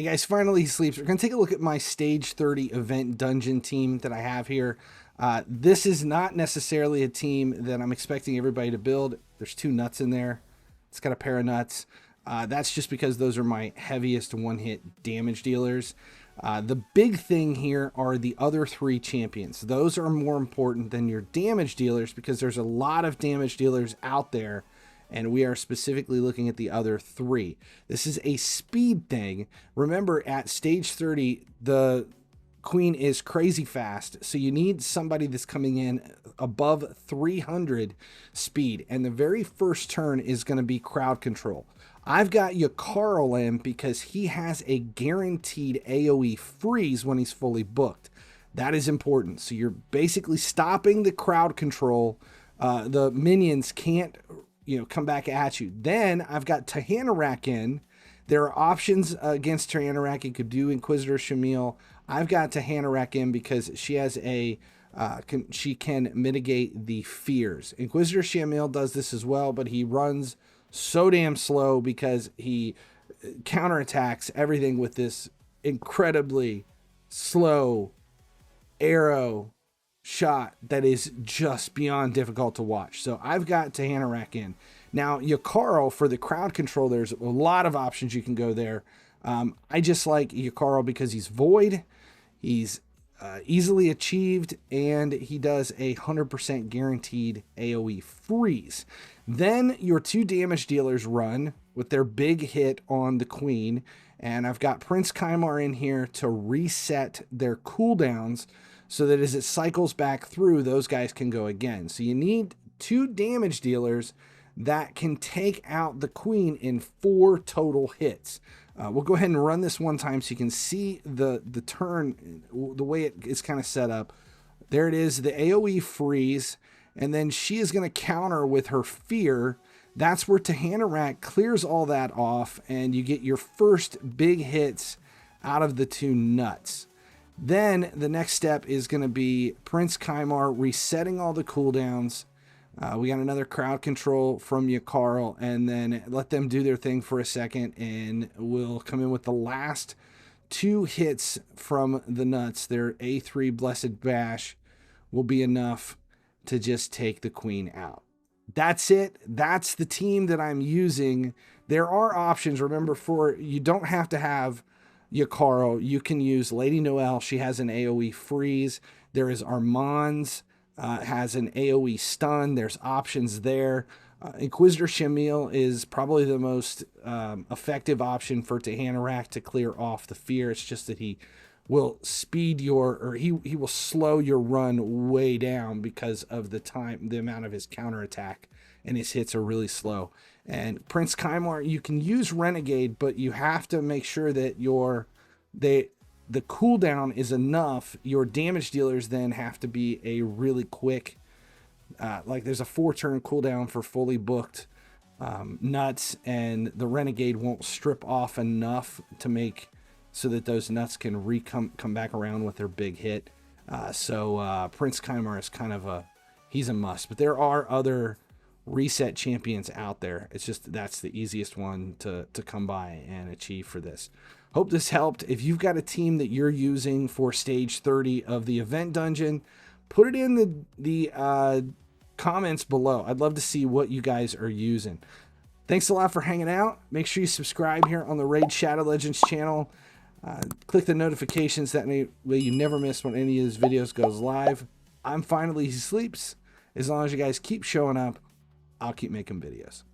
Hey guys, finally he sleeps. We're going to take a look at my stage 30 event dungeon team that I have here. This is not necessarily a team that I'm expecting everybody to build. There's 2 nuts in there. It's got a pair of nuts. That's just because those are my heaviest one-hit damage dealers. The big thing here are the other 3 champions. Those are more important than your damage dealers because there's a lot of damage dealers out there, and we are specifically looking at the other 3. This is a speed thing. Remember, at stage 30, the queen is crazy fast, so you need somebody that's coming in above 300 speed, and the very first turn is going to be crowd control. I've got Unkillable in because he has a guaranteed AoE freeze when he's fully booked. That is important. So you're basically stopping the crowd control. The minions can't come back at you. Then I've got TEMU in. There are options against TEMU. You could do Inquisitor Shamil. I've got TEMU in because she has a she can mitigate the fears. Inquisitor Shamil does this as well, but he runs so damn slow because he counterattacks everything with this incredibly slow arrow shot that is just beyond difficult to watch. So I've got TEMU in. Now, Unkillable, for the crowd control, there's a lot of options you can go there. I just like Unkillable because he's void, he's easily achieved, and he does a 100% guaranteed AoE freeze. Then your 2 damage dealers run with their big hit on the queen, and I've got Prince Chimera in here to reset their cooldowns so that as it cycles back through, those guys can go again. So you need 2 damage dealers that can take out the queen in 4 total hits. We'll go ahead and run this one time so you can see the turn, the way it is kind of set up. There it is, the AoE freeze, and then she is going to counter with her fear. That's where TEMU clears all that off, and you get your first big hits out of the 2 nuts. Then the next step is going to be Prince Chimera resetting all the cooldowns. We got another crowd control from Unkillable, and then let them do their thing for a second, and we'll come in with the last 2 hits from the nuts. Their A3 Blessed Bash will be enough to just take the queen out. That's it. That's the team that I'm using. There are options. Remember, you don't have to have Unkillable. You can use Lady Noelle. She has an AoE freeze. There is Armand's. Has an AoE stun. There's options there. Inquisitor Shamil is probably the most effective option for TEMU to clear off the fear. It's just that he will speed he will slow your run way down because of the amount of his counterattack, and his hits are really slow. And Prince Chimera, you can use Renegade, but you have to make sure that the cooldown is enough. Your damage dealers then have to be a really quick, like there's a 4-turn cooldown for fully booked nuts, and the Renegade won't strip off enough to make so that those nuts can come back around with their big hit. So Prince Chimera is kind of he's a must, but there are other reset champions out there. It's just that's the easiest one to come by and achieve for this. Hope this helped. If you've got a team that you're using for stage 30 of the event dungeon, put it in the comments below. I'd love to see what you guys are using. Thanks a lot for hanging out. Make sure you subscribe here on the Raid Shadow Legends channel. Click the notifications, that way you never miss when any of these videos goes live. I'm Finally He Sleeps. As long as you guys keep showing up, I'll keep making videos.